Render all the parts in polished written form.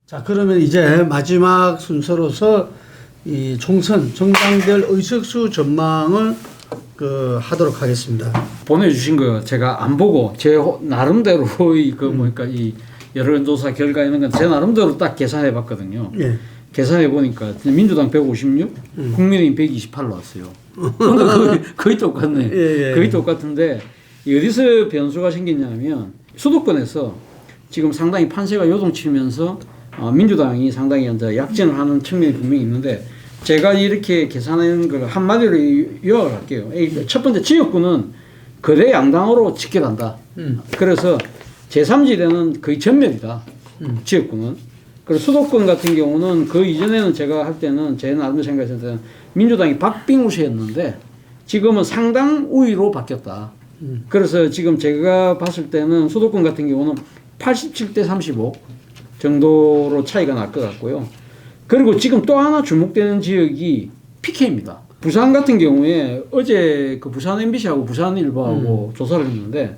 자, 그러면 이제 마지막 순서로서 이 총선 정당별 의석수 전망을 하도록 하겠습니다. 보내주신 거 제가 안 보고 제 나름대로 이 여론조사 결과 있는 건 제 나름대로 딱 계산해 봤거든요. 예. 계산해 보니까 민주당 156, 국민의힘 128 나왔어요. 거의 똑같네. 예. 거의 똑같은데 어디서 변수가 생겼냐면 수도권에서 지금 상당히 판세가 요동치면서 민주당이 상당히 이제 약진을 하는 측면이 분명히 있는데 제가 이렇게 계산한 걸 한마디로 요약을 할게요. 첫 번째 지역구는 거대 양당으로 직결한다. 그래서 제3지대는 거의 전멸이다. 지역구는. 그리고 수도권 같은 경우는 그 이전에는 제가 할 때는 제 나름대로 생각했을 때는 민주당이 박빙우세였는데 지금은 상당 우위로 바뀌었다. 그래서 지금 제가 봤을 때는 수도권 같은 경우는 87대 35 정도로 차이가 날 것 같고요. 그리고 지금 또 하나 주목되는 지역이 PK입니다. 부산 같은 경우에 어제 그 부산 MBC하고 부산일보하고 조사를 했는데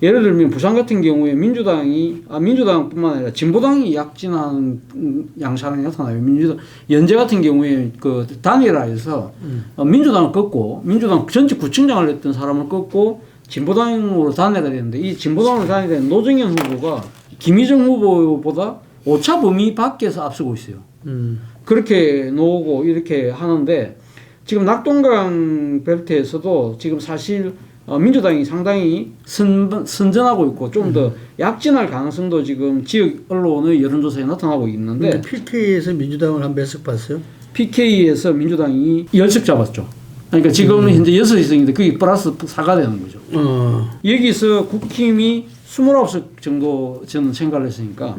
예를 들면 부산 같은 경우에 민주당뿐만 아니라 진보당이 약진한 양상이 나타나요. 연재 같은 경우에 그 단일화해서 민주당을 꺾고 민주당 전직 구청장을 했던 사람을 꺾고 진보당으로 단일화 됐는데 이 진보당으로 단일화된 노정현 후보가 김희정 후보보다 오차 범위 밖에서 앞서고 있어요. 그렇게 놓고 이렇게 하는데 지금 낙동강 벨트에서도 지금 사실 민주당이 상당히 선전하고 있고 좀 더 약진할 가능성도 지금 지역 언론의 여론조사에 나타나고 있는데 PK에서 민주당을 한 몇 석 봤어요? PK에서 민주당이 10석 잡았죠. 그러니까 지금은 현재 6석인데 그게 플러스 4가 되는 거죠. 여기서 국힘이 29석 정도 저는 생각을 했으니까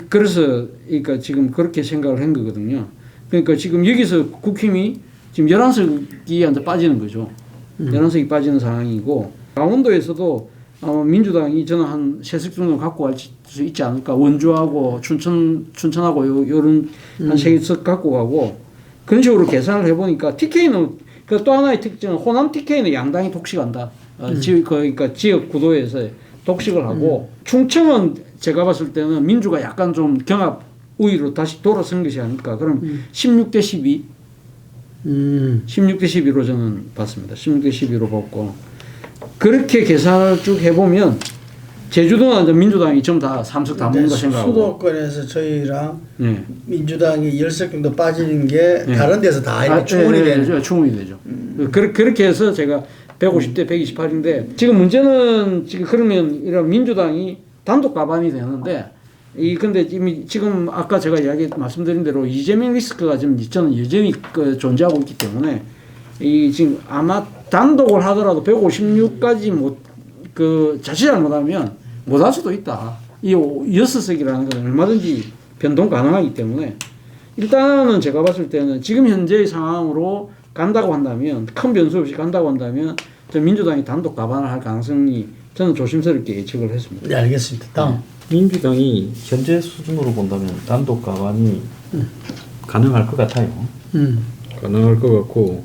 그래서 그러니까 지금 그렇게 생각을 한 거거든요. 그러니까 지금 여기서 국힘이 지금 11석이 빠지는 거죠. 11석이 빠지는 상황이고 강원도에서도 민주당이 저는 한 3석 정도 갖고 갈 수 있지 않을까. 원주하고 춘천하고 요런 한 3석 갖고 가고 그런 식으로 계산을 해보니까 TK는 그 또 하나의 특징은 호남 TK는 양당이 독식한다. 그러니까 지역 구도에서 독식을 하고 충청은 제가 봤을 때는 민주가 약간 좀 경합 우위로 다시 돌아선 것이 아닐까. 그럼 16대 12 16대 12로 저는 봤습니다. 16대 12로 봤고 그렇게 계산을 쭉 해보면 제주도는 민주당이 전부 다 3석 다 먹는다 생각하고 수도권에서 저희랑 민주당이 10석 정도 빠지는 게 다른 데서 다 충분히 되죠. 충분히 되죠. 그렇게 해서 제가 150대 128인데 지금 문제는 지금 그러면 이런 민주당이 단독 과반이 되는데 근데 이미 지금 아까 제가 말씀드린 대로 이재명 리스크가 지금 저는 여전히 존재하고 있기 때문에 지금 아마 단독을 하더라도 156까지 자칫 잘못하면 못할 수도 있다. 이 6석이라는 건 얼마든지 변동 가능하기 때문에 일단은 제가 봤을 때는 지금 현재의 상황으로 간다고 한다면 큰 변수 없이 간다고 한다면 민주당이 단독 과반을 할 가능성이 저는 조심스럽게 예측을 했습니다. 네, 알겠습니다. 다음. 민주당이 현재 수준으로 본다면 단독 과반이 가능할 것 같아요. 가능할 것 같고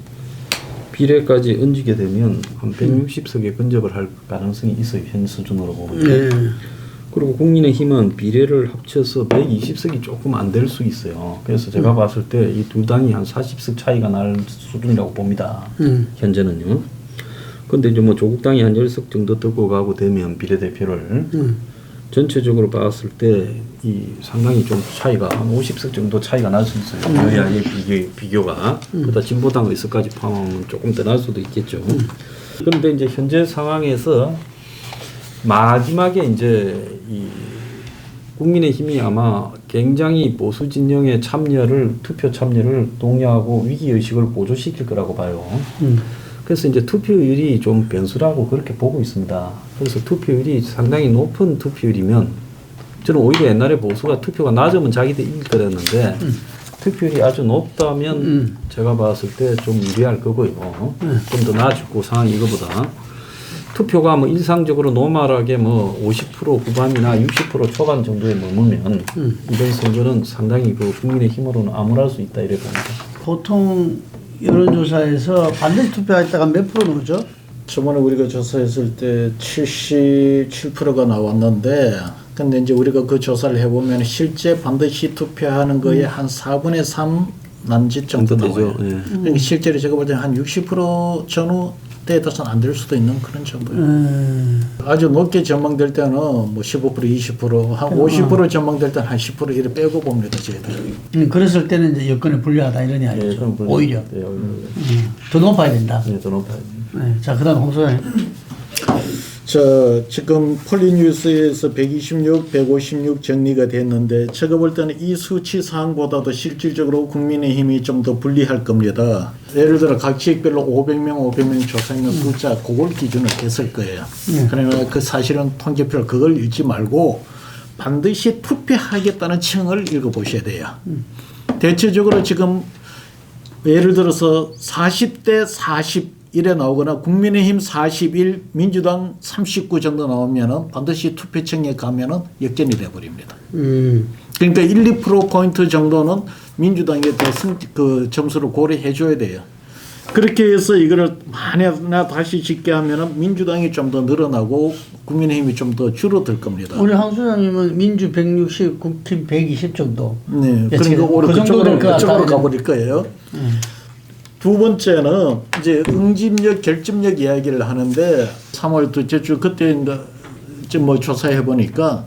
비례까지 얹게 되면 한 160석에 근접을 할 가능성이 있어요. 현 수준으로 보면. 네. 그리고 국민의힘은 비례를 합쳐서 120석이 조금 안 될 수 있어요. 그래서 제가 봤을 때 이 두 당이 한 40석 차이가 날 수준이라고 봅니다. 현재는요. 근데 이제 뭐 조국당이 한 10석 정도 듣고 가고 되면 비례대표를 전체적으로 봤을 때 이 상당히 좀 차이가 한 50석 정도 차이가 날 수 있어요. 여야의 비교가. 그러다 진보당 의석까지 포함하면 조금 더 날 수도 있겠죠. 그런데 이제 현재 상황에서 마지막에 이제 이 국민의힘이 아마 굉장히 보수 진영의 투표 참여를 독려하고 위기의식을 고조시킬 거라고 봐요. 그래서 이제 투표율이 좀 변수라고 그렇게 보고 있습니다. 그래서 투표율이 상당히 높은 투표율이면 저는 오히려 옛날에 보수가 투표가 낮으면 자기들 이길 거랬는데 투표율이 아주 높다면 제가 봤을 때 좀 유리할 거고요. 좀 더 나아지고 상황이 이거보다. 투표가 뭐 일상적으로 노멀하게 뭐 50% 후반이나 60% 초반 정도에 머물면 이번 선거는 상당히 국민의힘으로는 암울할 수 있다 이래 봅니다. 보통 여론조사에서 반대 투표했다가 몇 프로 나오죠? 저번에 우리가 조사했을 때 77%가 나왔는데 근데 이제 우리가 그 조사를 해보면 실제 반드시 투표하는 거에 한 4분의 3 난지 정도 나와요. 예. 그러니까 실제로 제가 볼 때는 한 60% 전후대에 따라서는 안 될 수도 있는 그런 정도예요. 아주 높게 전망될 때는 뭐 15%, 20%, 한 50% 전망될 때는 한 10% 이렇게 빼고 봅니다, 저희들. 그랬을 때는 이제 여건이 불리하다 이런 이야기죠. 오히려. 네, 더 높아야 된다. 네, 더 높아야 된다. 네. 자, 그다음 홍 소장님. 지금 폴리뉴스에서 126, 156 정리가 됐는데 제가 볼 때는 이 수치 사항보다도 실질적으로 국민의힘이 좀 더 불리할 겁니다. 예를 들어 각 지역별로 500명 조사했는 숫자 그걸 기준으로 했을 거예요. 그러나 그 사실은 통계표를 그걸 읽지 말고 반드시 투표하겠다는 층을 읽어보셔야 돼요. 대체적으로 지금 예를 들어서 40대 41에 나오거나 국민의힘 41, 민주당 39 정도 나오면은 반드시 투표층에 가면은 역전이 돼버립니다. 그러니까 1, 2%포인트 정도는 민주당에 더 그 점수를 고려해 줘야 돼요. 그렇게 해서 이거를 만약나 다시 짓게 하면은 민주당이 좀 더 늘어나고 국민의힘이 좀 더 줄어들 겁니다. 우리 황 소장님은 민주 160, 국힘 120 정도. 네, 그러니까 올해 그쪽으로 가버릴 거예요. 두 번째는 이제 응집력, 결집력 이야기를 하는데 3월 둘째 주 그때 뭐 조사해 보니까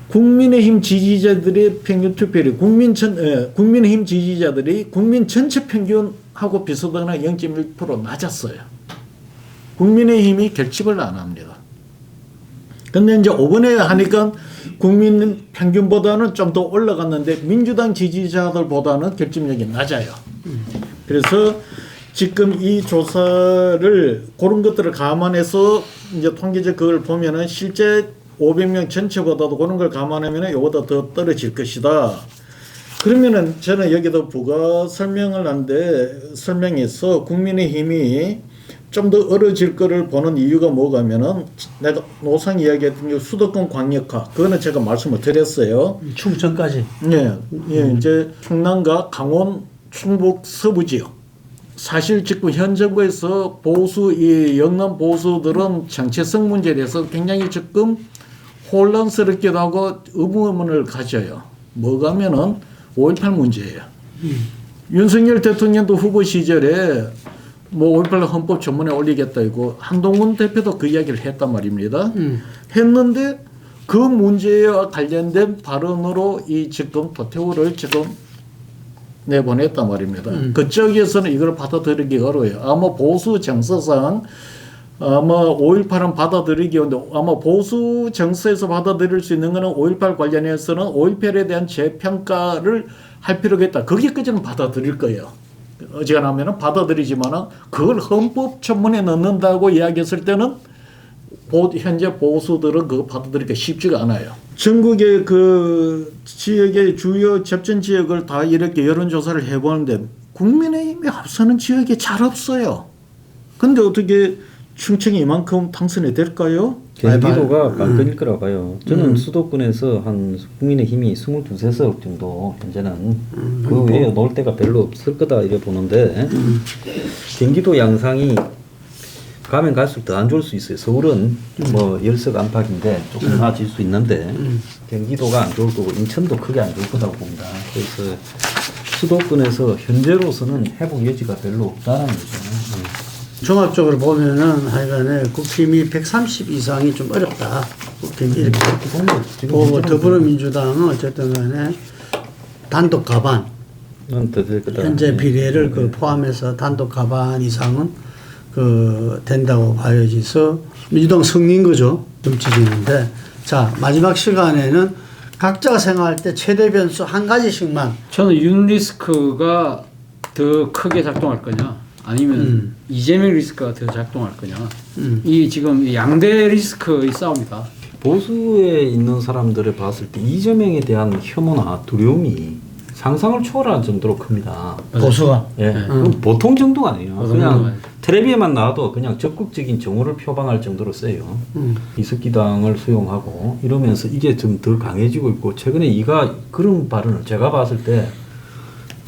국민의힘 지지자들의 평균 투표율이 국민의힘 지지자들이 국민 전체 평균하고 비슷하거나 0.1% 낮았어요. 국민의힘이 결집을 안 합니다. 근데 이제 5번에 하니까 국민 평균보다는 좀 더 올라갔는데 민주당 지지자들보다는 결집력이 낮아요. 그래서 지금 이 조사를 그런 것들을 감안해서 이제 통계적 그걸 보면은 실제 500명 전체보다도 그런 걸 감안하면은 이보다 더 떨어질 것이다. 그러면은 저는 여기도 부가 설명을 하는데 설명해서 국민의힘이 좀 더 어려질 거를 보는 이유가 뭐가면은 내가 노상 이야기했던 게 수도권 광역화 그거는 제가 말씀을 드렸어요. 충청까지. 예, 이제 충남과 강원, 충북 서부 지역. 사실 지금 현 정부에서 보수 이 영남 보수들은 정체성 문제에 대해서 굉장히 지금 혼란스럽기도 하고 의문을 가져요. 뭐가면은 5.18 문제예요. 윤석열 대통령도 후보 시절에 뭐 5.18 헌법 전문에 올리겠다 이거 한동훈 대표도 그 이야기를 했단 말입니다. 했는데 그 문제와 관련된 발언으로 이 지금 도태우를 지금 내보냈단 말입니다. 그쪽에서는 이걸 받아들이기가 어려워요. 아마 보수 정서상 아마 5.18은 받아들이기 어려운데 아마 보수 정서에서 받아들일 수 있는 거는 5.18 관련해서는 5.18에 대한 재평가를 할 필요가 있다. 거기까지는 받아들일 거예요. 어지간하면 받아들이지만은 그걸 헌법 전문에 넣는다고 이야기했을 때는 현재 보수들은 그거 받아들이기가 쉽지가 않아요. 전국의 그 지역의 주요 접전 지역을 다 이렇게 여론조사를 해보는데 국민의힘이 앞서는 지역이 잘 없어요. 근데 어떻게 충청이 이만큼 당선이 될까요? 경기도가 관건일 거라 봐요. 저는 수도권에서 한 국민의힘이 22석 정도 현재는 그 외에 놓을 데가 별로 없을 거다 이래 보는데 경기도 양상이 가면 갈수록 더 안 좋을 수 있어요. 서울은 뭐 10석 안팎인데 조금 나아질 수 있는데 경기도가 안 좋을 거고 인천도 크게 안 좋을 거라고 봅니다. 그래서 수도권에서 현재로서는 회복 여지가 별로 없다는 거죠. 종합적으로 보면은 하여간에 국힘이 130 이상이 좀 어렵다. 국힘이 이렇게 보고 더불어민주당은 어쨌든 간에 단독 가반 현재 비례를 그 포함해서 단독 가반 이상은 그 된다고 봐야지서 민주당 승리인 거죠. 정치진인데 자 마지막 시간에는 각자가 생각할 때 최대 변수 한 가지씩만. 저는 윤 리스크가 더 크게 작동할 거냐 아니면 이재명 리스크가 더 작동할 거냐 이 지금 양대 리스크의 싸움이다. 보수에 있는 사람들을 봤을 때 이재명에 대한 혐오나 두려움이 상상을 초월할 정도로 큽니다. 보수가? 예, 보통 정도가 아니에요. 그냥 텔레비에만 나와도 그냥 적극적인 정오를 표방할 정도로 세요. 이석기당을 수용하고 이러면서 이게 좀 더 강해지고 있고 최근에 이가 그런 발언을 제가 봤을 때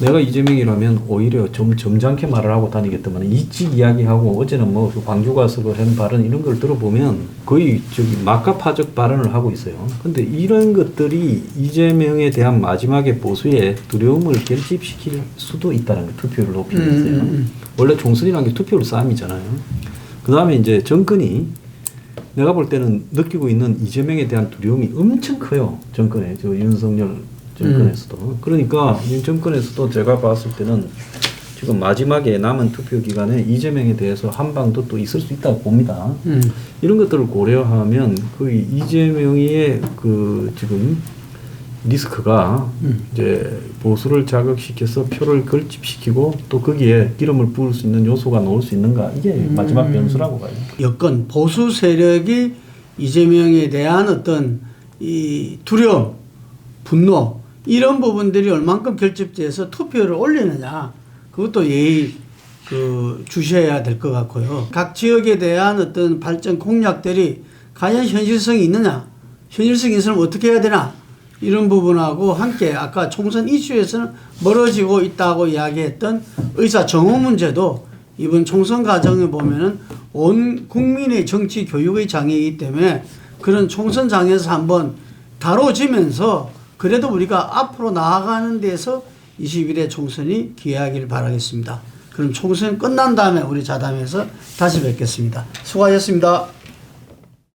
내가 이재명이라면 오히려 점잖게 말을 하고 다니겠다만 일찍 이야기하고 어제는 뭐 광주 가서 한 발언 이런 걸 들어보면 거의 저기 막가파적 발언을 하고 있어요. 근데 이런 것들이 이재명에 대한 마지막에 보수의 두려움을 결집시킬 수도 있다는 거, 투표를 높이는 데서요. 원래 총선이라는 게 투표로 싸움이잖아요. 그 다음에 이제 정권이 내가 볼 때는 느끼고 있는 이재명에 대한 두려움이 엄청 커요. 정권에, 저 윤석열 정권에서도. 그러니까 윤 정권에서도 제가 봤을 때는 지금 마지막에 남은 투표 기간에 이재명에 대해서 한 방도 또 있을 수 있다고 봅니다. 이런 것들을 고려하면 거의 이재명의 그 지금 리스크가 이제 보수를 자극시켜서 표를 결집시키고 또 거기에 기름을 부을 수 있는 요소가 나올 수 있는가, 이게 마지막 변수라고 봐요. 여권 보수 세력이 이재명에 대한 어떤 이 두려움, 분노 이런 부분들이 얼만큼 결집돼서 투표를 올리느냐, 그것도 예의 주셔야 될 것 같고요. 각 지역에 대한 어떤 발전 공약들이 과연 현실성이 있느냐, 현실성이 있으면 어떻게 해야 되나, 이런 부분하고 함께 아까 총선 이슈에서는 멀어지고 있다고 이야기했던 의사 정호 문제도 이번 총선 과정에 보면은 온 국민의 정치 교육의 장이기 때문에 그런 총선 장에서 한번 다뤄지면서 그래도 우리가 앞으로 나아가는 데서 21대 총선이 기회하기를 바라겠습니다. 그럼 총선 끝난 다음에 우리 자담에서 다시 뵙겠습니다. 수고하셨습니다.